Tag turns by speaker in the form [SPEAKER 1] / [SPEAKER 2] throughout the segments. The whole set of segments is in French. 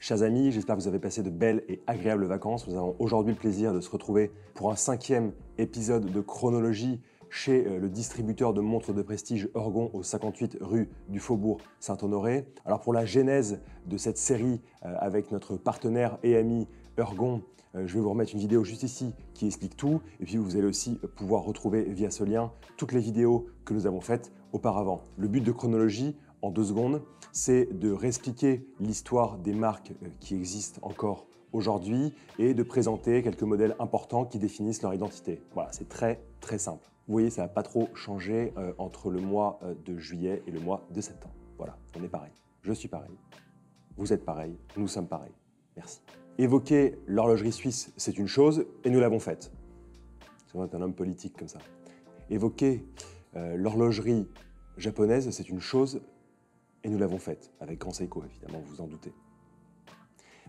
[SPEAKER 1] Chers amis, j'espère que vous avez passé de belles et agréables vacances. Nous avons aujourd'hui le plaisir de se retrouver pour un 5e épisode de chronologie chez le distributeur de montres de prestige Ergon au 58 rue du Faubourg Saint-Honoré. Alors pour la genèse de cette série avec notre partenaire et ami Ergon, je vais vous remettre une vidéo juste ici qui explique tout. Et puis vous allez aussi pouvoir retrouver via ce lien toutes les vidéos que nous avons faites auparavant. Le but de chronologie, en 2 secondes, c'est de réexpliquer l'histoire des marques qui existent encore aujourd'hui et de présenter quelques modèles importants qui définissent leur identité. Voilà, c'est très simple. Vous voyez, ça n'a pas trop changé entre le mois de juillet et le mois de septembre. Voilà, on est pareil. Je suis pareil. Vous êtes pareil. Nous sommes pareils. Merci. Évoquer l'horlogerie suisse, c'est une chose et nous l'avons faite. C'est un homme politique comme ça. Évoquer l'horlogerie japonaise, c'est une chose et nous l'avons faite, avec grand Seiko évidemment, vous vous en doutez.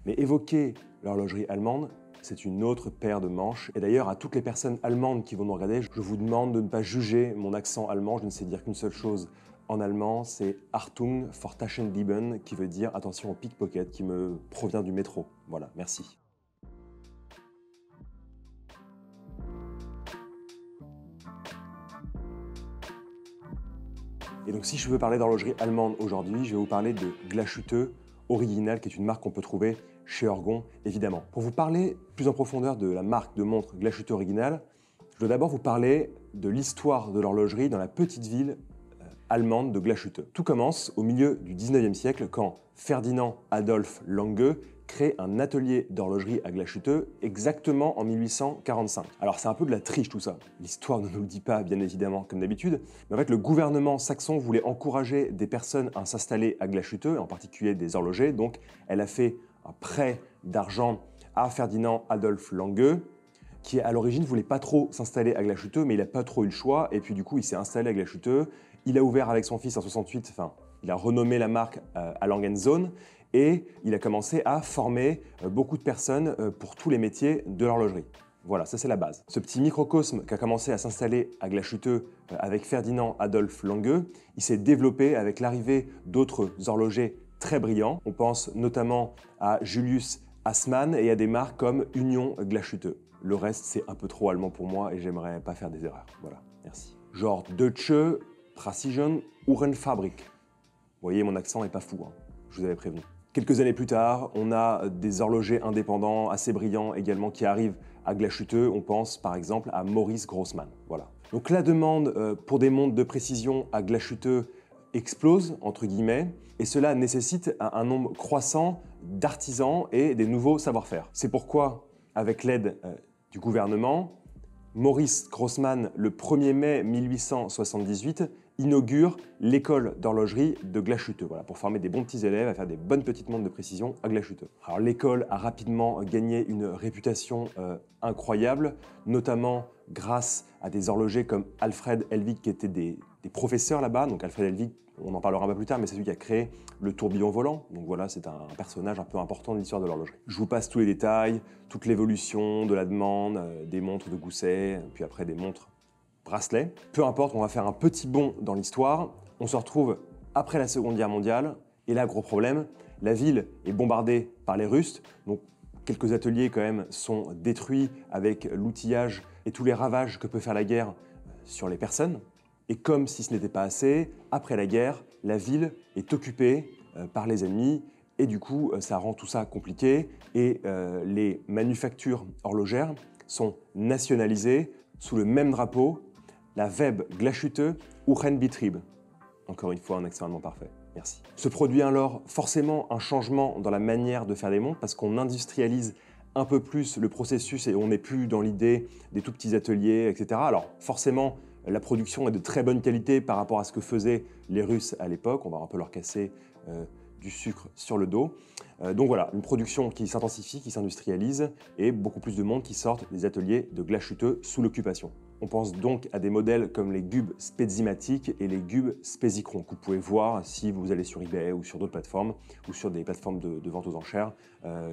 [SPEAKER 1] Mais évoquer l'horlogerie allemande, c'est une autre paire de manches. Et d'ailleurs, à toutes les personnes allemandes qui vont nous regarder, je vous demande de ne pas juger mon accent allemand. Je ne sais dire qu'une seule chose en allemand, c'est Achtung vor Taschendieben, qui veut dire attention au pickpocket, qui me provient du métro. Voilà, merci. Et donc si je veux parler d'horlogerie allemande aujourd'hui, je vais vous parler de Glashütte Original, qui est une marque qu'on peut trouver chez Ergon, évidemment. Pour vous parler plus en profondeur de la marque de montre Glashütte Original, je dois d'abord vous parler de l'histoire de l'horlogerie dans la petite ville allemande de Glashütte. Tout commence au milieu du 19e siècle quand Ferdinand Adolf Lange crée un atelier d'horlogerie à Glashütte exactement en 1845. Alors c'est un peu de la triche tout ça. L'histoire ne nous le dit pas bien évidemment comme d'habitude, mais en fait le gouvernement saxon voulait encourager des personnes à s'installer à Glashütte, en particulier des horlogers, donc elle a fait un prêt d'argent à Ferdinand Adolf Lange, qui à l'origine ne voulait pas trop s'installer à Glashütte, mais il n'a pas trop eu le choix, et puis du coup il s'est installé à Glashütte. Il a ouvert avec son fils en 68, il a renommé la marque à Langenzone, et il a commencé à former beaucoup de personnes pour tous les métiers de l'horlogerie. Voilà, ça c'est la base. Ce petit microcosme qui a commencé à s'installer à Glashütte avec Ferdinand Adolf Lange, il s'est développé avec l'arrivée d'autres horlogers très brillants. On pense notamment à Julius Assmann et à des marques comme Union Glashütte. Le reste, c'est un peu trop allemand pour moi et j'aimerais pas faire des erreurs. Voilà, merci. Genre Deutsche Precision Uhrenfabrik. Vous voyez, mon accent est pas fou, hein. Je vous avais prévenu. Quelques années plus tard, on a des horlogers indépendants assez brillants également qui arrivent à Glashütte. On pense par exemple à Maurice Grossmann. Voilà. Donc la demande pour des montres de précision à Glashütte explose, entre guillemets, et cela nécessite un nombre croissant d'artisans et des nouveaux savoir-faire. C'est pourquoi, avec l'aide du gouvernement, Maurice Grossmann, le 1er mai 1878, inaugure l'école d'horlogerie de Glashütte, voilà, pour former des bons petits élèves à faire des bonnes petites montres de précision à Glashütte. Alors l'école a rapidement gagné une réputation incroyable, notamment grâce à des horlogers comme Alfred Helwig qui étaient des professeurs là-bas. Donc Alfred Helwig, on en parlera un peu plus tard, mais c'est celui qui a créé le tourbillon volant. Donc voilà, c'est un personnage un peu important de l'histoire de l'horlogerie. Je vous passe tous les détails, toute l'évolution de la demande, des montres de gousset, puis après des montres bracelets. Peu importe, on va faire un petit bond dans l'histoire. On se retrouve après la Seconde Guerre mondiale. Et là, gros problème, la ville est bombardée par les Russes. Donc quelques ateliers quand même sont détruits avec l'outillage et tous les ravages que peut faire la guerre sur les personnes. Et comme si ce n'était pas assez, après la guerre, la ville est occupée par les ennemis et du coup, ça rend tout ça compliqué et les manufactures horlogères sont nationalisées sous le même drapeau, la Web Glashütte Uhrenbetrieb. Encore une fois, un accent allemand parfait. Merci. Se produit alors forcément un changement dans la manière de faire des montres parce qu'on industrialise un peu plus le processus et on n'est plus dans l'idée des tout petits ateliers, etc. Alors forcément, la production est de très bonne qualité par rapport à ce que faisaient les Russes à l'époque. On va un peu leur casser du sucre sur le dos. Donc voilà, une production qui s'intensifie, qui s'industrialise et beaucoup plus de monde qui sortent des ateliers de Glashütte sous l'occupation. On pense donc à des modèles comme les Gube Spezimatic et les Gube Spezikron que vous pouvez voir si vous allez sur eBay ou sur d'autres plateformes ou sur des plateformes de vente aux enchères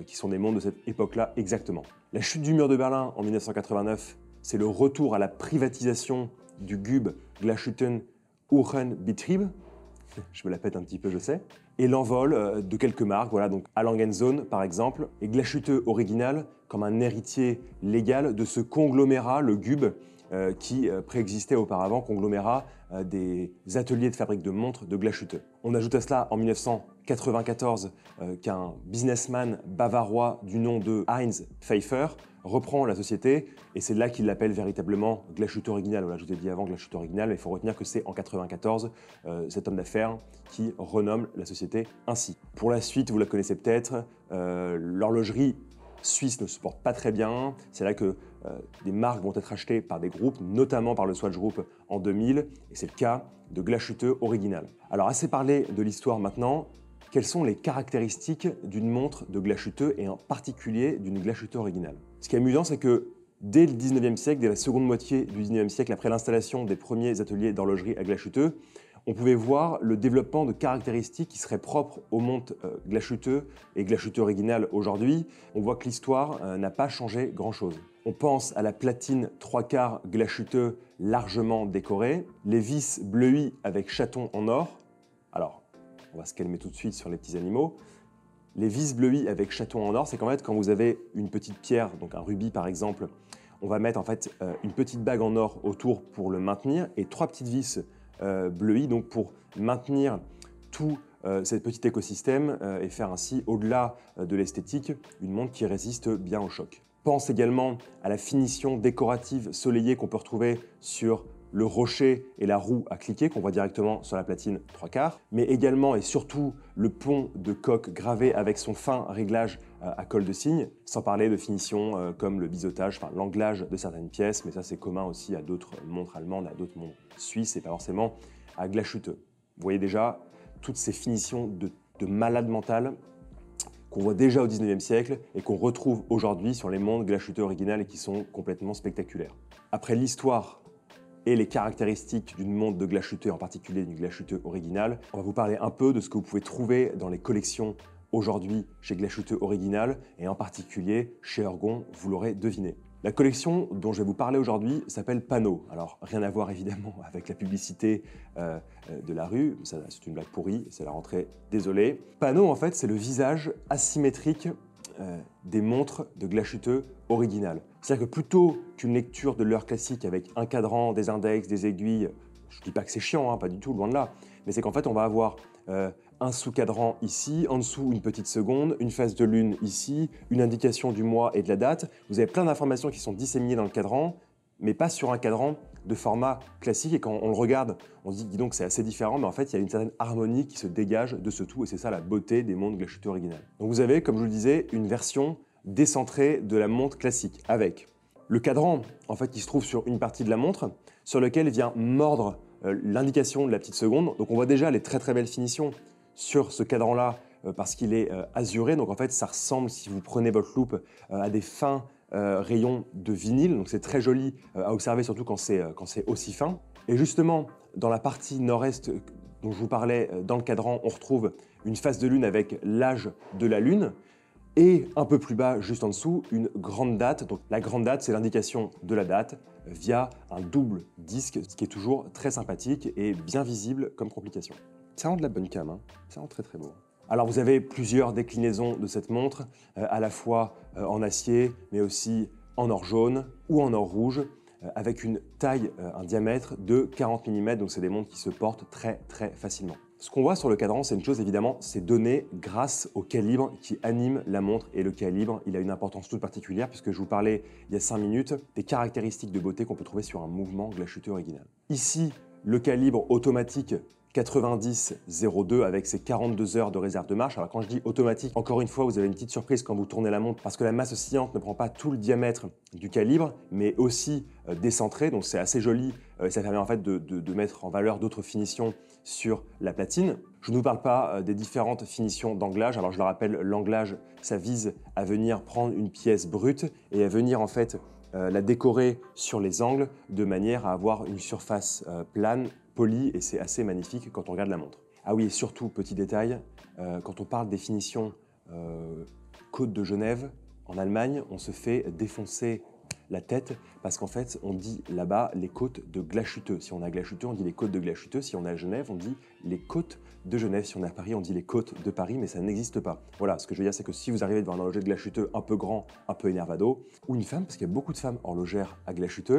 [SPEAKER 1] qui sont des montres de cette époque-là exactement. La chute du mur de Berlin en 1989, c'est le retour à la privatisation du Gube Glashütten Uhrenbetrieb. Je me la pète un petit peu, je sais. et l'envol de quelques marques, voilà, donc A. Lange & Söhne par exemple, et Glashütte Original comme un héritier légal de ce conglomérat, le GUB, qui préexistait auparavant, conglomérat des ateliers de fabrique de montres de Glashütte. On ajoute à cela en 1994 qu'un businessman bavarois du nom de Heinz Pfeiffer reprend la société et c'est là qu'il l'appelle véritablement Glashütte Original. Voilà, je vous ai dit avant Glashütte Original, mais il faut retenir que c'est en 1994 cet homme d'affaires qui renomme la société ainsi. Pour la suite, vous la connaissez peut-être, l'horlogerie suisse ne se porte pas très bien. C'est là que des marques vont être achetées par des groupes, notamment par le Swatch Group en 2000, et c'est le cas de Glashütte Original. Alors, assez parlé de l'histoire maintenant, quelles sont les caractéristiques d'une montre de Glashütte et en particulier d'une Glashütte Original? Ce qui est amusant, c'est que dès le 19e siècle, dès la seconde moitié du 19e siècle, après l'installation des premiers ateliers d'horlogerie à Glashütte, on pouvait voir le développement de caractéristiques qui seraient propres aux montres Glashütte et Glashütte Original aujourd'hui. On voit que l'histoire n'a pas changé grand-chose. On pense à la platine 3/4 Glashütte largement décorée, les vis bleuies avec chaton en or. Alors, on va se calmer tout de suite sur les petits animaux. Les vis bleuies avec chaton en or, c'est qu'en fait, quand vous avez une petite pierre, donc un rubis par exemple, on va mettre en fait une petite bague en or autour pour le maintenir et 3 petites vis bleuies donc pour maintenir tout cet petit écosystème et faire ainsi, au-delà de l'esthétique, une montre qui résiste bien au choc. Pense également à la finition décorative soleillée qu'on peut retrouver sur le rocher et la roue à cliquer qu'on voit directement sur la platine 3/4, mais également et surtout le pont de coque gravé avec son fin réglage à colle de cygne, sans parler de finitions comme le biseautage, enfin l'anglage de certaines pièces, mais ça c'est commun aussi à d'autres montres allemandes, à d'autres montres suisses et pas forcément à Glashütte. Vous voyez déjà toutes ces finitions de malade mental qu'on voit déjà au 19e siècle et qu'on retrouve aujourd'hui sur les montres Glashütte originales et qui sont complètement spectaculaires. Après l'histoire et les caractéristiques d'une montre de Glashütte, en particulier d'une Glashütte originale, on va vous parler un peu de ce que vous pouvez trouver dans les collections aujourd'hui chez Glashütte Original et en particulier chez Ergon, vous l'aurez deviné. La collection dont je vais vous parler aujourd'hui s'appelle Panneau. Alors, rien à voir évidemment avec la publicité de la rue, c'est une blague pourrie, c'est la rentrée, désolé. Panneau, en fait, c'est le visage asymétrique des montres de Glashütte Original. C'est-à-dire que plutôt qu'une lecture de l'heure classique avec un cadran, des index, des aiguilles, je ne dis pas que c'est chiant, hein, pas du tout, loin de là, mais c'est qu'en fait on va avoir un sous-cadran ici, en dessous une petite seconde, une phase de lune ici, une indication du mois et de la date. Vous avez plein d'informations qui sont disséminées dans le cadran, mais pas sur un cadran de format classique. Et quand on le regarde, on se dit, dis donc, c'est assez différent, mais en fait, il y a une certaine harmonie qui se dégage de ce tout, et c'est ça la beauté des montres Glashütte originales. Donc vous avez, comme je vous le disais, une version décentrée de la montre classique, avec le cadran, en fait, qui se trouve sur une partie de la montre, sur lequel vient mordre l'indication de la petite seconde. Donc on voit déjà les très très belles finitions sur ce cadran-là, parce qu'il est azuré. Donc en fait, ça ressemble, si vous prenez votre loupe, à des fins rayons de vinyle, donc c'est très joli à observer, surtout quand c'est aussi fin. Et justement, dans la partie nord-est dont je vous parlais, dans le cadran, on retrouve une phase de lune avec l'âge de la lune, et un peu plus bas, juste en dessous, une grande date. Donc la grande date, c'est l'indication de la date via un double disque, ce qui est toujours très sympathique et bien visible comme complication. Ça rend de la bonne cam, hein. Ça rend très très beau. Alors vous avez plusieurs déclinaisons de cette montre, à la fois en acier, mais aussi en or jaune ou en or rouge, avec une taille, un diamètre de 40 mm, donc c'est des montres qui se portent très très facilement. Ce qu'on voit sur le cadran, c'est une chose évidemment, c'est donné grâce au calibre qui anime la montre. Et le calibre, il a une importance toute particulière puisque je vous parlais il y a 5 minutes des caractéristiques de beauté qu'on peut trouver sur un mouvement Glashütte original. Ici, le calibre automatique 90-02 avec ses 42 heures de réserve de marche. Alors quand je dis automatique, encore une fois, vous avez une petite surprise quand vous tournez la montre parce que la masse oscillante ne prend pas tout le diamètre du calibre, mais aussi décentré. Donc c'est assez joli et ça permet en fait de mettre en valeur d'autres finitions sur la platine. Je ne vous parle pas des différentes finitions d'anglage. Alors je le rappelle, l'anglage, ça vise à venir prendre une pièce brute et à venir en fait la décorer sur les angles de manière à avoir une surface plane, polie, et c'est assez magnifique quand on regarde la montre. Ah oui, et surtout, petit détail, quand on parle des finitions Côte de Genève, en Allemagne, on se fait défoncer la tête, parce qu'en fait, on dit là-bas les côtes de Glashütte. Si on a Glashütte, on dit les côtes de Glashütte. Si on est à Genève, on dit les côtes de Genève. Si on est à Paris, on dit les côtes de Paris, mais ça n'existe pas. Voilà, ce que je veux dire, c'est que si vous arrivez devant un horloger de Glashütte un peu grand, un peu énervado, ou une femme, parce qu'il y a beaucoup de femmes horlogères à Glashütte,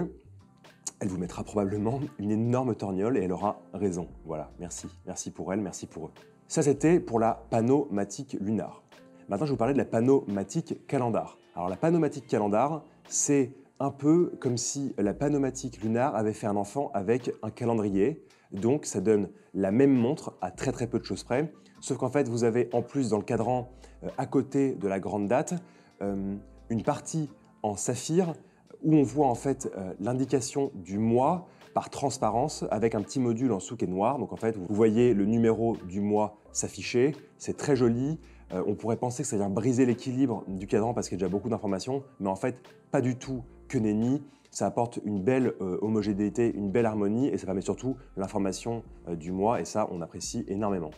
[SPEAKER 1] elle vous mettra probablement une énorme torgnole et elle aura raison. Voilà, merci. Merci pour elle, merci pour eux. Ça, c'était pour la panomatique lunar. Maintenant, je vais vous parler de la panomatique calendar. Alors, la panomatique calendar, c'est un peu comme si la panomatique lunar avait fait un enfant avec un calendrier. Donc, ça donne la même montre à très peu de choses près. Sauf qu'en fait, vous avez en plus dans le cadran, à côté de la grande date, une partie en saphir où on voit en fait l'indication du mois par transparence avec un petit module en dessous qui est noir. Donc en fait, vous voyez le numéro du mois s'afficher. C'est très joli. On pourrait penser que ça vient briser l'équilibre du cadran parce qu'il y a déjà beaucoup d'informations, mais en fait, pas du tout que nenni. Ça apporte une belle homogénéité, une belle harmonie et ça permet surtout l'information du mois et ça, on apprécie énormément.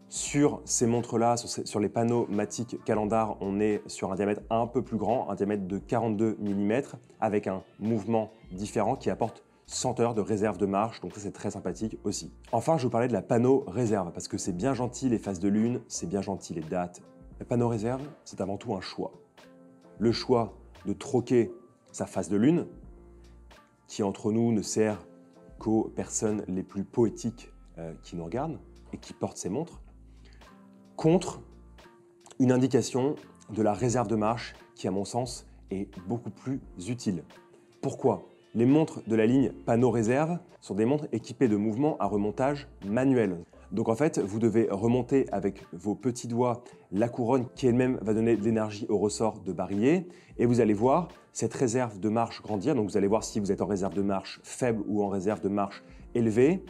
[SPEAKER 1] Sur ces montres-là, sur les panomatique calendar, on est sur un diamètre un peu plus grand, un diamètre de 42 mm, avec un mouvement différent qui apporte 100 heures de réserve de marche, donc ça c'est très sympathique aussi. Enfin, je vous parlais de la pano réserve, parce que c'est bien gentil les phases de lune, c'est bien gentil les dates. La pano réserve, c'est avant tout un choix. Le choix de troquer sa phase de lune, qui entre nous ne sert qu'aux personnes les plus poétiques qui nous regardent et qui portent ces montres, contre une indication de la réserve de marche qui, à mon sens, est beaucoup plus utile. Pourquoi ? Les montres de la ligne Pano Réserve sont des montres équipées de mouvements à remontage manuel. Donc en fait, vous devez remonter avec vos petits doigts la couronne qui elle-même va donner de l'énergie au ressort de barillet et vous allez voir cette réserve de marche grandir. Donc vous allez voir si vous êtes en réserve de marche faible ou en réserve de marche élevée.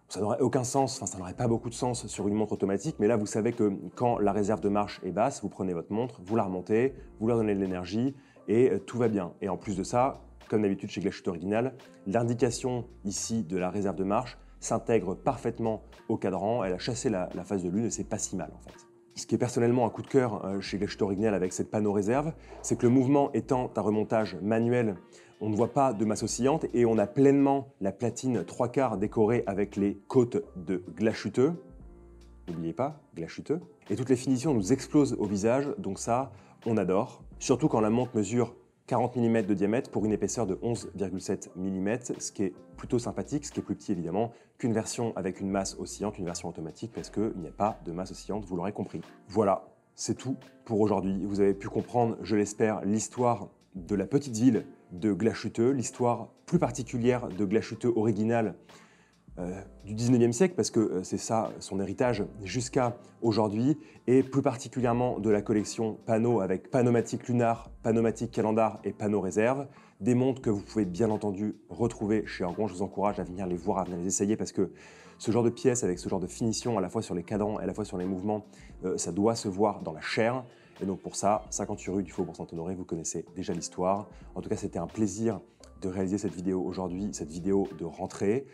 [SPEAKER 1] Ça n'aurait aucun sens, enfin ça n'aurait pas beaucoup de sens sur une montre automatique, mais là vous savez que quand la réserve de marche est basse, vous prenez votre montre, vous la remontez, vous leur donnez de l'énergie et tout va bien. Et en plus de ça, comme d'habitude chez Glashütte Original, l'indication ici de la réserve de marche s'intègre parfaitement au cadran, elle a chassé la phase de lune et c'est pas si mal en fait. Ce qui est personnellement un coup de cœur chez Glashütte Original avec cette pano réserve, c'est que le mouvement étant un remontage manuel, on ne voit pas de masse oscillante et on a pleinement la platine 3/4 décorée avec les côtes de Glashütte. N'oubliez pas, Glashütte. Et toutes les finitions nous explosent au visage, donc ça, on adore. Surtout quand la montre mesure 40 mm de diamètre pour une épaisseur de 11,7 mm, ce qui est plutôt sympathique, ce qui est plus petit évidemment qu'une version avec une masse oscillante, une version automatique, parce qu'il n'y a pas de masse oscillante, vous l'aurez compris. Voilà, c'est tout pour aujourd'hui. Vous avez pu comprendre, je l'espère, l'histoire de la petite ville de Glashütte, l'histoire plus particulière de Glashütte Original du 19e siècle, parce que c'est ça son héritage jusqu'à aujourd'hui, et plus particulièrement de la collection Pano avec Panomatique Lunar, Panomatique Calendar et Pano Réserve, des montres que vous pouvez bien entendu retrouver chez Orgon. Je vous encourage à venir les voir, à venir les essayer, parce que ce genre de pièces avec ce genre de finition, à la fois sur les cadrans et à la fois sur les mouvements, ça doit se voir dans la chair. Et donc pour ça, 58 rue du Faubourg Saint-Honoré, vous connaissez déjà l'histoire. En tout cas, c'était un plaisir de réaliser cette vidéo aujourd'hui, cette vidéo de rentrée.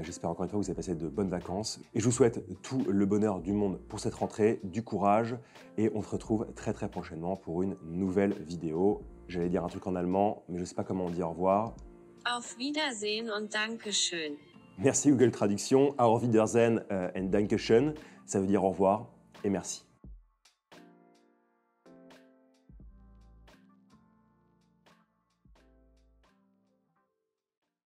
[SPEAKER 1] J'espère encore une fois que vous avez passé de bonnes vacances. Et je vous souhaite tout le bonheur du monde pour cette rentrée, du courage. Et on se retrouve très prochainement pour une nouvelle vidéo. J'allais dire un truc en allemand, mais je ne sais pas comment on dit au revoir.
[SPEAKER 2] Auf Wiedersehen und Dankeschön.
[SPEAKER 1] Merci Google Traduction. Auf Wiedersehen and Dankeschön. Ça veut dire au revoir et merci.